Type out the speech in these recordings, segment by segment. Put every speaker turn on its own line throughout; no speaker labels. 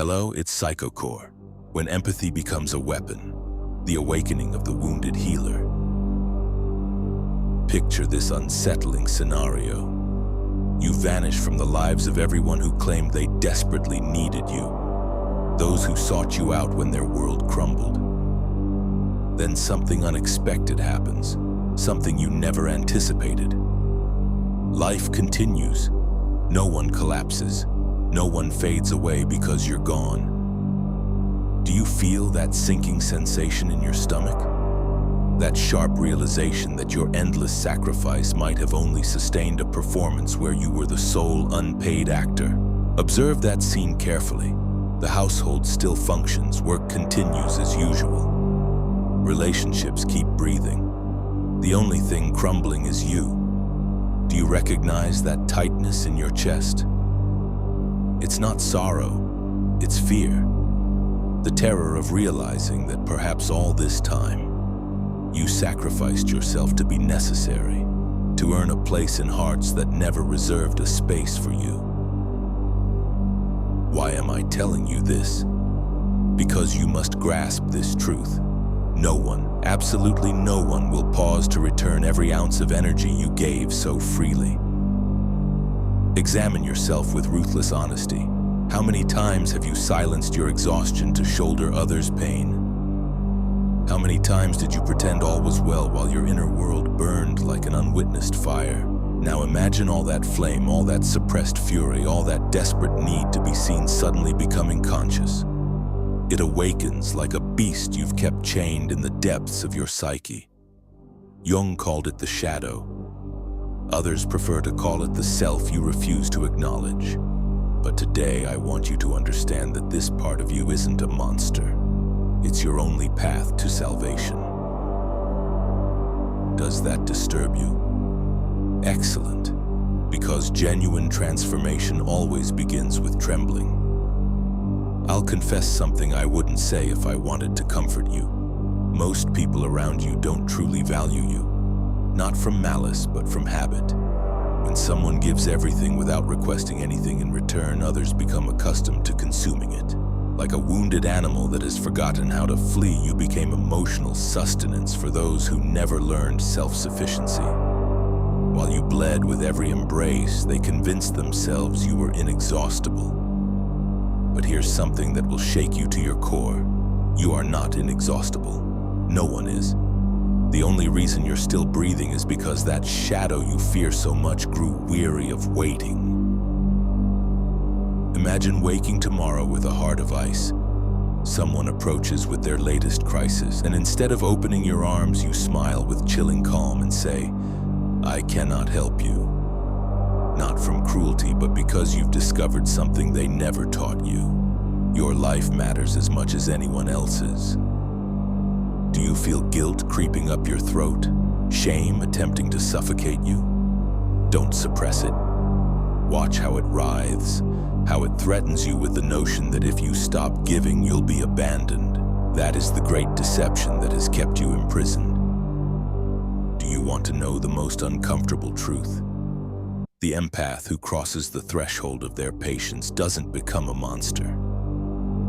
Hello, it's Psychocore. When empathy becomes a weapon, the awakening of the wounded healer. Picture this unsettling scenario. You vanish from the lives of everyone who claimed they desperately needed you, those who sought you out when their world crumbled. Then something unexpected happens, something you never anticipated. Life continues. No one collapses. No one fades away because you're gone. Do you feel that sinking sensation in your stomach? That sharp realization that your endless sacrifice might have only sustained a performance where you were the sole unpaid actor? Observe that scene carefully. The household still functions, work continues as usual. Relationships keep breathing. The only thing crumbling is you. Do you recognize that tightness in your chest? It's not sorrow, it's fear. The terror of realizing that perhaps all this time, you sacrificed yourself to be necessary, to earn a place in hearts that never reserved a space for you. Why am I telling you this? Because you must grasp this truth. No one, absolutely no one, will pause to return every ounce of energy you gave so freely. Examine yourself with ruthless honesty. How many times have you silenced your exhaustion to shoulder others' pain? How many times did you pretend all was well while your inner world burned like an unwitnessed fire? Now imagine all that flame, all that suppressed fury, all that desperate need to be seen suddenly becoming conscious. It awakens like a beast you've kept chained in the depths of your psyche. Jung called it the shadow. Others prefer to call it the self you refuse to acknowledge. But today I want you to understand that this part of you isn't a monster. It's your only path to salvation. Does that disturb you? Excellent, because genuine transformation always begins with trembling. I'll confess something I wouldn't say if I wanted to comfort you. Most people around you don't truly value you. Not from malice, but from habit. When someone gives everything without requesting anything in return, others become accustomed to consuming it. Like a wounded animal that has forgotten how to flee, you became emotional sustenance for those who never learned self-sufficiency. While you bled with every embrace, they convinced themselves you were inexhaustible. But here's something that will shake you to your core. You are not inexhaustible. No one is. The only reason you're still breathing is because that shadow you fear so much grew weary of waiting. Imagine waking tomorrow with a heart of ice. Someone approaches with their latest crisis, and instead of opening your arms, you smile with chilling calm and say, "I cannot help you." Not from cruelty, but because you've discovered something they never taught you. Your life matters as much as anyone else's. Do you feel guilt creeping up your throat? Shame attempting to suffocate you? Don't suppress it. Watch how it writhes, how it threatens you with the notion that if you stop giving, you'll be abandoned. That is the great deception that has kept you imprisoned. Do you want to know the most uncomfortable truth? The empath who crosses the threshold of their patience doesn't become a monster.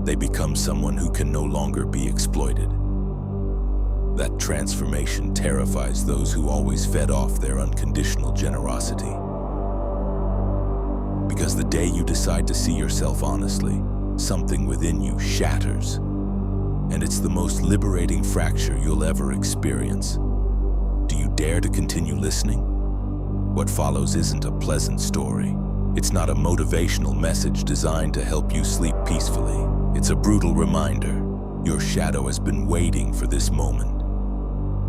They become someone who can no longer be exploited. That transformation terrifies those who always fed off their unconditional generosity. Because the day you decide to see yourself honestly, something within you shatters. And it's the most liberating fracture you'll ever experience. Do you dare to continue listening? What follows isn't a pleasant story. It's not a motivational message designed to help you sleep peacefully. It's a brutal reminder. Your shadow has been waiting for this moment.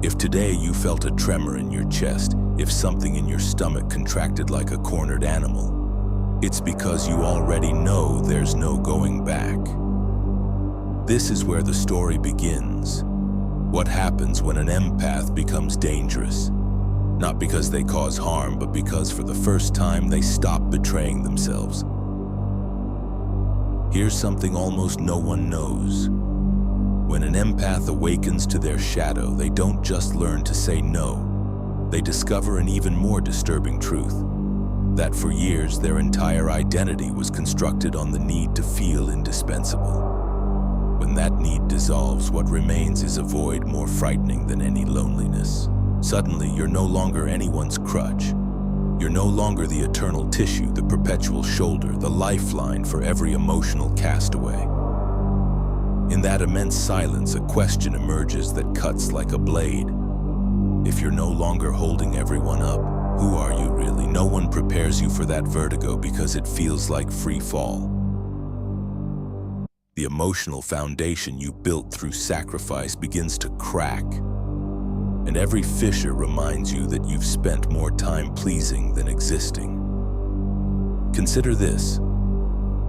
If today you felt a tremor in your chest, if something in your stomach contracted like a cornered animal, it's because you already know there's no going back. This is where the story begins. What happens when an empath becomes dangerous? Not because they cause harm, but because for the first time they stop betraying themselves. Here's something almost no one knows. When an empath awakens to their shadow, they don't just learn to say no. They discover an even more disturbing truth. that for years their entire identity was constructed on the need to feel indispensable. When that need dissolves, what remains is a void more frightening than any loneliness. Suddenly, you're no longer anyone's crutch. You're no longer the eternal tissue, the perpetual shoulder, the lifeline for every emotional castaway. In that immense silence, a question emerges that cuts like a blade. If you're no longer holding everyone up, who are you really? No one prepares you for that vertigo because it feels like free fall. The emotional foundation you built through sacrifice begins to crack, and every fissure reminds you that you've spent more time pleasing than existing. Consider this.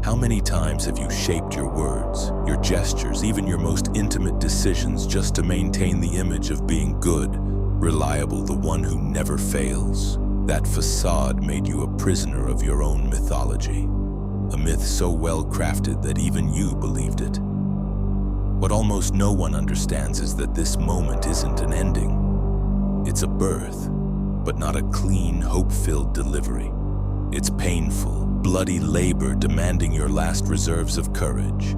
How many times have you shaped your words, your gestures, even your most intimate decisions just to maintain the image of being good, reliable, the one who never fails? That facade made you a prisoner of your own mythology, a myth so well crafted that even you believed it. What almost no one understands is that this moment isn't an ending. It's a birth, but not a clean, hope-filled delivery. It's painful, bloody labor demanding your last reserves of courage.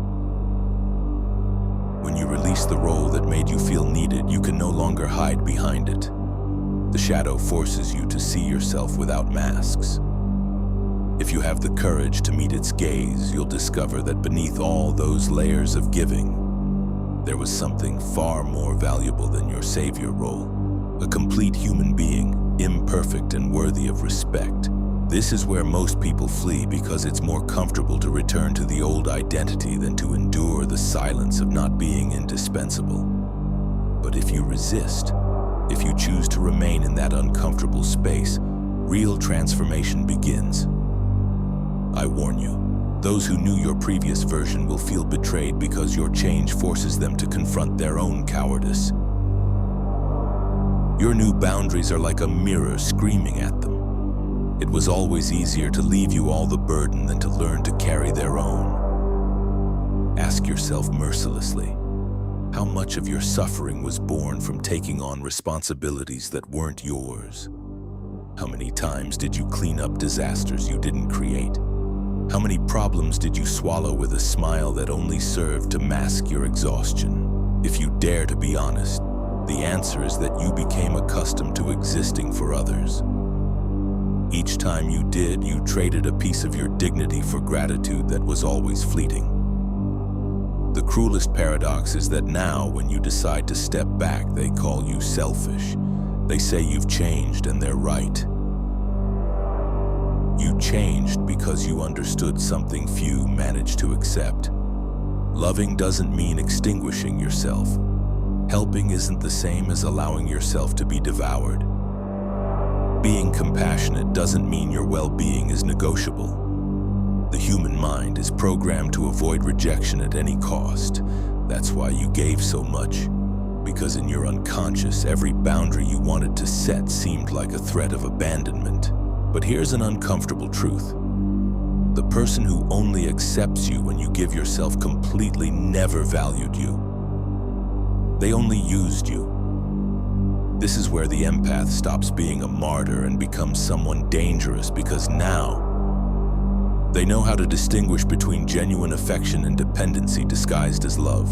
When you release the role that made you feel needed, you can no longer hide behind it. The shadow forces you to see yourself without masks. If you have the courage to meet its gaze, you'll discover that beneath all those layers of giving, there was something far more valuable than your savior role. A complete human being, imperfect and worthy of respect. This is where most people flee because it's more comfortable to return to the old identity than to endure the silence of not being indispensable. But if you resist, if you choose to remain in that uncomfortable space, real transformation begins. I warn you, those who knew your previous version will feel betrayed because your change forces them to confront their own cowardice. Your new boundaries are like a mirror screaming at them. It was always easier to leave you all the burden than to learn to carry their own. Ask yourself mercilessly, how much of your suffering was born from taking on responsibilities that weren't yours? How many times did you clean up disasters you didn't create? How many problems did you swallow with a smile that only served to mask your exhaustion? If you dare to be honest, the answer is that you became accustomed to existing for others. Each time you did, you traded a piece of your dignity for gratitude that was always fleeting. The cruelest paradox is that now, when you decide to step back, they call you selfish. They say you've changed, and they're right. You changed because you understood something few managed to accept. Loving doesn't mean extinguishing yourself. Helping isn't the same as allowing yourself to be devoured. Being compassionate doesn't mean your well-being is negotiable. The human mind is programmed to avoid rejection at any cost. That's why you gave so much. Because in your unconscious, every boundary you wanted to set seemed like a threat of abandonment. But here's an uncomfortable truth. The person who only accepts you when you give yourself completely never valued you. They only used you. This is where the empath stops being a martyr and becomes someone dangerous, because now they know how to distinguish between genuine affection and dependency disguised as love.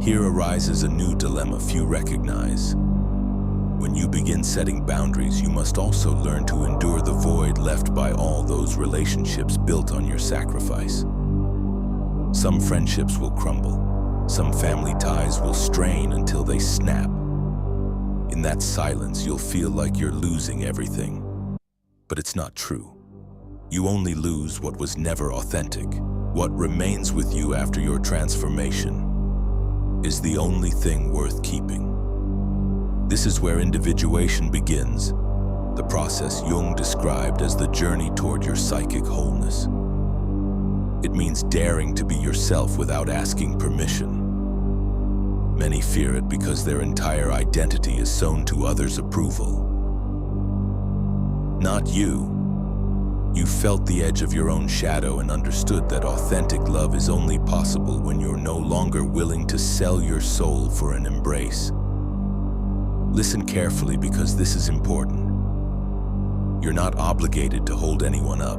Here arises a new dilemma few recognize. When you begin setting boundaries, you must also learn to endure the void left by all those relationships built on your sacrifice. Some friendships will crumble. Some family ties will strain until they snap. In that silence, you'll feel like you're losing everything. But it's not true. You only lose what was never authentic. What remains with you after your transformation is the only thing worth keeping. This is where individuation begins, the process Jung described as the journey toward your psychic wholeness. It means daring to be yourself without asking permission. Many fear it because their entire identity is sewn to others' approval. Not you. You felt the edge of your own shadow and understood that authentic love is only possible when you're no longer willing to sell your soul for an embrace. Listen carefully, because this is important. You're not obligated to hold anyone up.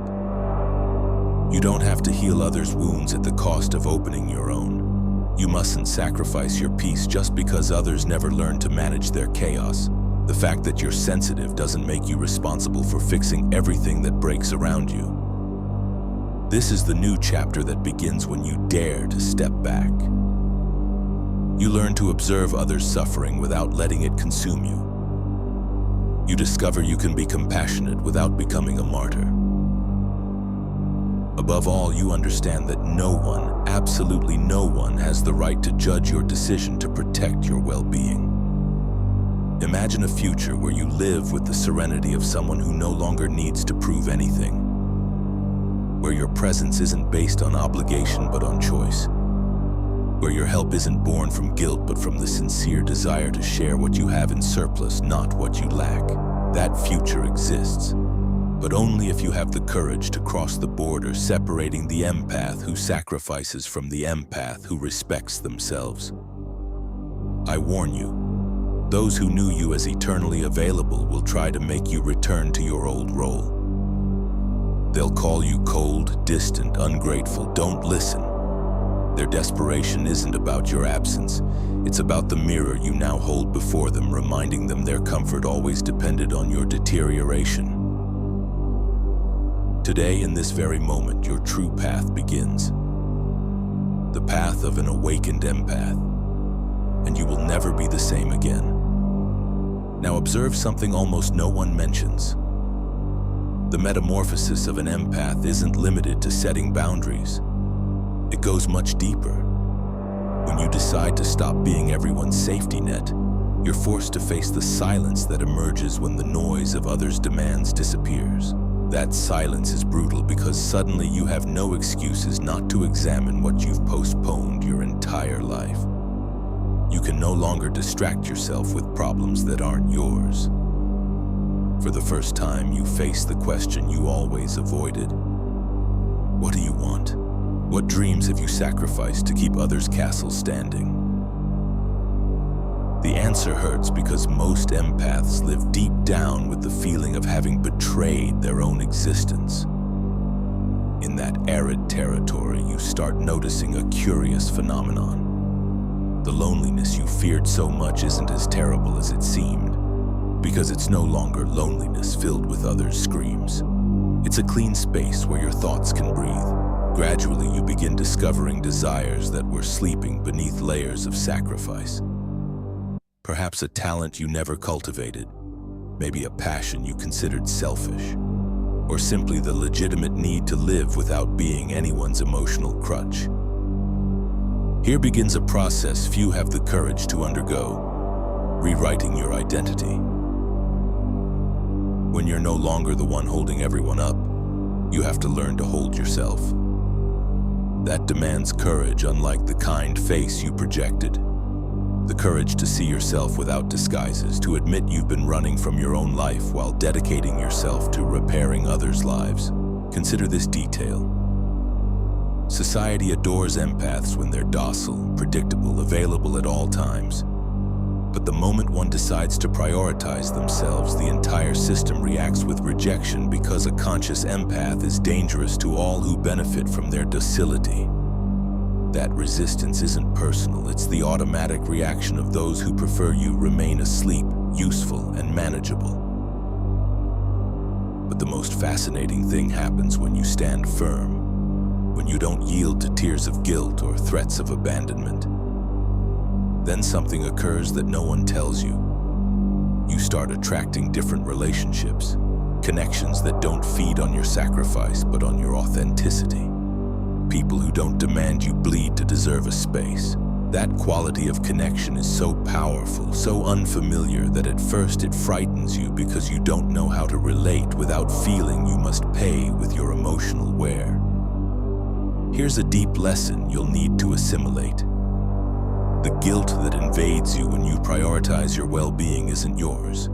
You don't have to heal others' wounds at the cost of opening your own. You mustn't sacrifice your peace just because others never learn to manage their chaos. The fact that you're sensitive doesn't make you responsible for fixing everything that breaks around you. This is the new chapter that begins when you dare to step back. You learn to observe others' suffering without letting it consume you. You discover you can be compassionate without becoming a martyr. Above all, you understand that no one, absolutely no one, has the right to judge your decision to protect your well-being. Imagine a future where you live with the serenity of someone who no longer needs to prove anything, where your presence isn't based on obligation but on choice, where your help isn't born from guilt but from the sincere desire to share what you have in surplus, not what you lack. That future exists, but only if you have the courage to cross the border separating the empath who sacrifices from the empath who respects themselves. I warn you, those who knew you as eternally available will try to make you return to your old role. They'll call you cold, distant, ungrateful. Don't listen. Their desperation isn't about your absence. It's about the mirror you now hold before them, reminding them their comfort always depended on your deterioration. Today, in this very moment, your true path begins. The path of an awakened empath. And you will never be the same again. Now observe something almost no one mentions. The metamorphosis of an empath isn't limited to setting boundaries. It goes much deeper. When you decide to stop being everyone's safety net, you're forced to face the silence that emerges when the noise of others' demands disappears. That silence is brutal because suddenly you have no excuses not to examine what you've postponed your entire life. You can no longer distract yourself with problems that aren't yours. For the first time, you face the question you always avoided. What do you want? What dreams have you sacrificed to keep others' castles standing? The answer hurts because most empaths live deep down with the feeling of having betrayed their own existence. In that arid territory, you start noticing a curious phenomenon. The loneliness you feared so much isn't as terrible as it seemed, because it's no longer loneliness filled with others' screams. It's a clean space where your thoughts can breathe. Gradually, you begin discovering desires that were sleeping beneath layers of sacrifice. Perhaps a talent you never cultivated, maybe a passion you considered selfish, or simply the legitimate need to live without being anyone's emotional crutch. Here begins a process few have the courage to undergo, rewriting your identity. When you're no longer the one holding everyone up, you have to learn to hold yourself. That demands courage, unlike the kind face you projected. The courage to see yourself without disguises, to admit you've been running from your own life while dedicating yourself to repairing others' lives. Consider this detail. Society adores empaths when they're docile, predictable, available at all times. But the moment one decides to prioritize themselves, the entire system reacts with rejection because a conscious empath is dangerous to all who benefit from their docility. That resistance isn't personal, it's the automatic reaction of those who prefer you remain asleep, useful, and manageable. But the most fascinating thing happens when you stand firm, when you don't yield to tears of guilt or threats of abandonment. Then something occurs that no one tells you. You start attracting different relationships, connections that don't feed on your sacrifice but on your authenticity. People who don't demand you bleed to deserve a space. That quality of connection is so powerful, so unfamiliar that at first it frightens you because you don't know how to relate without feeling you must pay with your emotional wear. Here's a deep lesson you'll need to assimilate. The guilt that invades you when you prioritize your well-being isn't yours.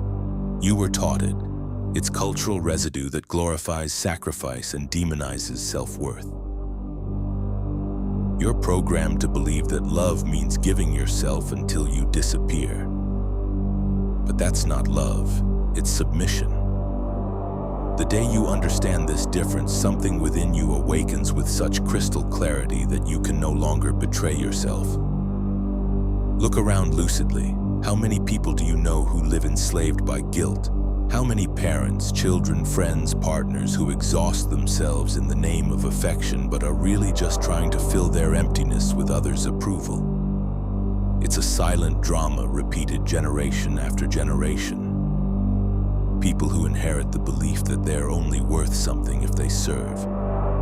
You were taught it. It's cultural residue that glorifies sacrifice and demonizes self-worth. You're programmed to believe that love means giving yourself until you disappear. But that's not love, it's submission. The day you understand this difference, something within you awakens with such crystal clarity that you can no longer betray yourself. Look around lucidly. How many people do you know who live enslaved by guilt? How many parents, children, friends, partners who exhaust themselves in the name of affection but are really just trying to fill their emptiness with others' approval? It's a silent drama repeated generation after generation. People who inherit the belief that they're only worth something if they serve,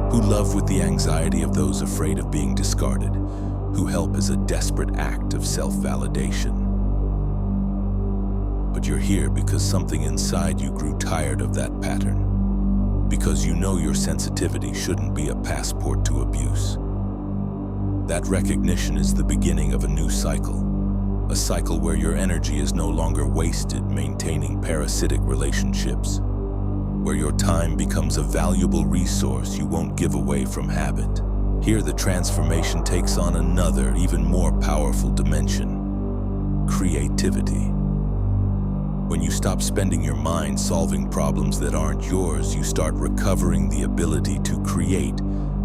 who love with the anxiety of those afraid of being discarded, who help as a desperate act of self-validation. But you're here because something inside you grew tired of that pattern, because you know your sensitivity shouldn't be a passport to abuse. That recognition is the beginning of a new cycle. A cycle where your energy is no longer wasted maintaining parasitic relationships, where your time becomes a valuable resource you won't give away from habit. Here the transformation takes on another, even more powerful dimension: creativity. When you stop spending your mind solving problems that aren't yours, you start recovering the ability to create,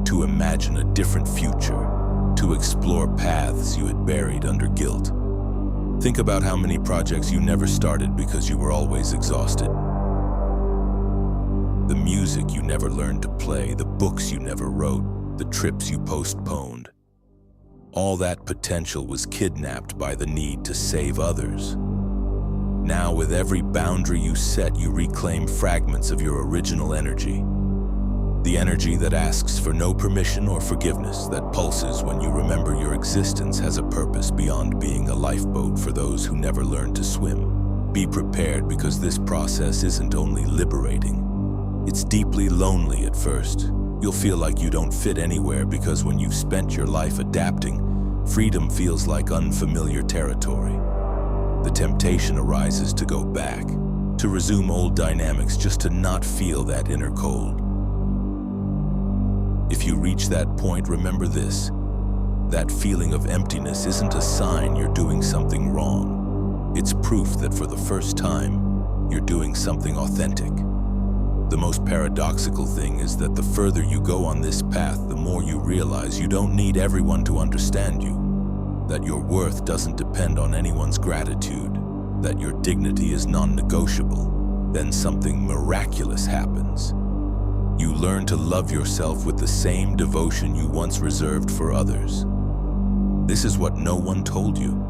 to imagine a different future, to explore paths you had buried under guilt. Think about how many projects you never started because you were always exhausted. The music you never learned to play, the books you never wrote, the trips you postponed. All that potential was kidnapped by the need to save others. Now, with every boundary you set, you reclaim fragments of your original energy. The energy that asks for no permission or forgiveness, that pulses when you remember your existence has a purpose beyond being a lifeboat for those who never learned to swim. Be prepared, because this process isn't only liberating, it's deeply lonely at first. You'll feel like you don't fit anywhere because when you've spent your life adapting, freedom feels like unfamiliar territory. The temptation arises to go back, to resume old dynamics just to not feel that inner cold. If you reach that point, remember this: that feeling of emptiness isn't a sign you're doing something wrong. It's proof that for the first time, you're doing something authentic. The most paradoxical thing is that the further you go on this path, the more you realize you don't need everyone to understand you, that your worth doesn't depend on anyone's gratitude, that your dignity is non-negotiable. Then something miraculous happens. You learn to love yourself with the same devotion you once reserved for others. This is what no one told you.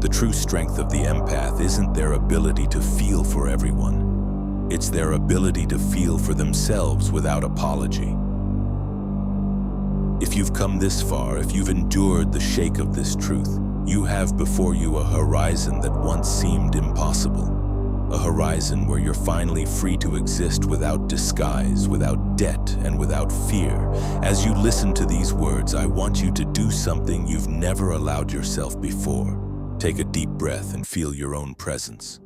The true strength of the empath isn't their ability to feel for everyone. It's their ability to feel for themselves without apology. If you've come this far, if you've endured the shake of this truth, you have before you a horizon that once seemed impossible. A horizon where you're finally free to exist without disguise, without debt, and without fear. As you listen to these words, I want you to do something you've never allowed yourself before. Take a deep breath and feel your own presence.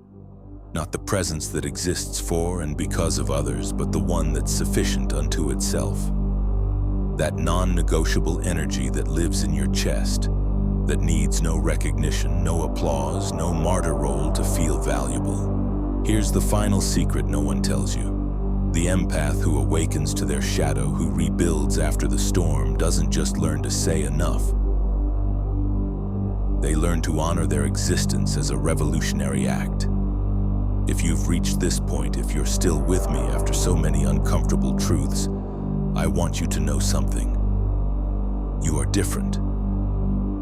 Not the presence that exists for and because of others, but the one that's sufficient unto itself. That non-negotiable energy that lives in your chest, that needs no recognition, no applause, no martyr role to feel valuable. Here's the final secret no one tells you. The empath who awakens to their shadow, who rebuilds after the storm, doesn't just learn to say enough. They learn to honor their existence as a revolutionary act. If you've reached this point, if you're still with me after so many uncomfortable truths, I want you to know something. You are different.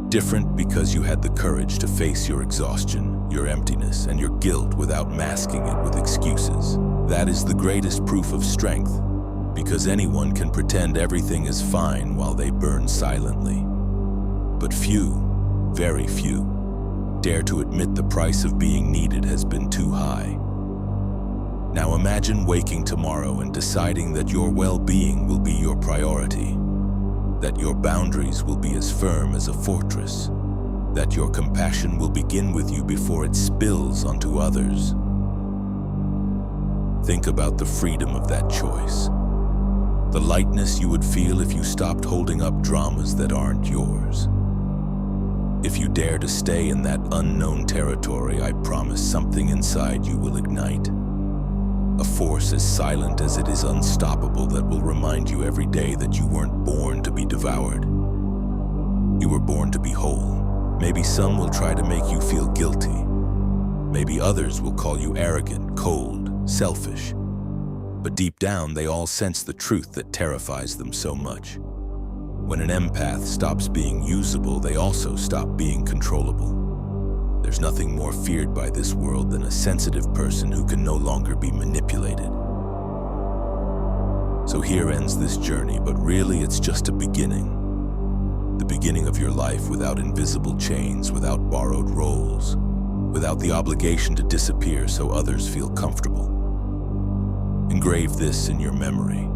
Different because you had the courage to face your exhaustion, your emptiness, and your guilt without masking it with excuses. That is the greatest proof of strength, because anyone can pretend everything is fine while they burn silently. But few, very few, dare to admit the price of being needed has been too high. Now imagine waking tomorrow and deciding that your well-being will be your priority, that your boundaries will be as firm as a fortress, that your compassion will begin with you before it spills onto others. Think about the freedom of that choice, the lightness you would feel if you stopped holding up dramas that aren't yours. If you dare to stay in that unknown territory, I promise something inside you will ignite. A force as silent as it is unstoppable that will remind you every day that you weren't born to be devoured. You were born to be whole. Maybe some will try to make you feel guilty. Maybe others will call you arrogant, cold, selfish. But deep down, they all sense the truth that terrifies them so much. When an empath stops being usable, they also stop being controllable. There's nothing more feared by this world than a sensitive person who can no longer be manipulated. So here ends this journey, but really it's just a beginning. The beginning of your life without invisible chains, without borrowed roles, without the obligation to disappear so others feel comfortable. Engrave this in your memory.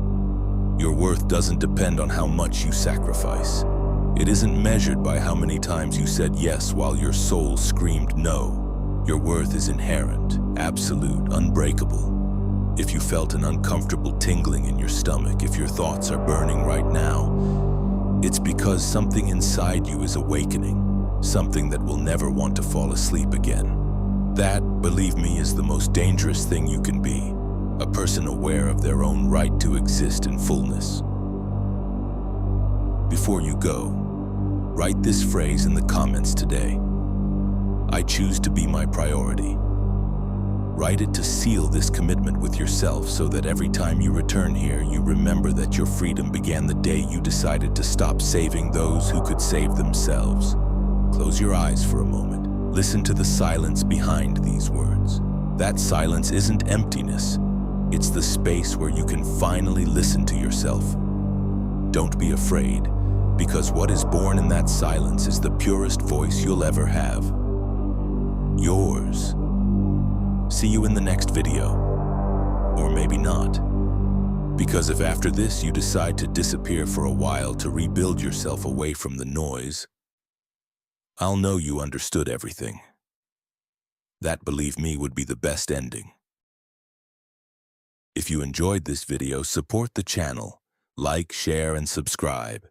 Your worth doesn't depend on how much you sacrifice. It isn't measured by how many times you said yes while your soul screamed no. Your worth is inherent, absolute, unbreakable. If you felt an uncomfortable tingling in your stomach, if your thoughts are burning right now, it's because something inside you is awakening, something that will never want to fall asleep again. That, believe me, is the most dangerous thing you can be, a person aware of their own right to exist in fullness. Before you go, write this phrase in the comments today. I choose to be my priority. Write it to seal this commitment with yourself so that every time you return here, you remember that your freedom began the day you decided to stop saving those who could save themselves. Close your eyes for a moment. Listen to the silence behind these words. That silence isn't emptiness. It's the space where you can finally listen to yourself. Don't be afraid, because what is born in that silence is the purest voice you'll ever have. Yours. See you in the next video. Or maybe not. Because if after this you decide to disappear for a while to rebuild yourself away from the noise, I'll know you understood everything. That, believe me, would be the best ending. If you enjoyed this video, support the channel, like, share, and subscribe.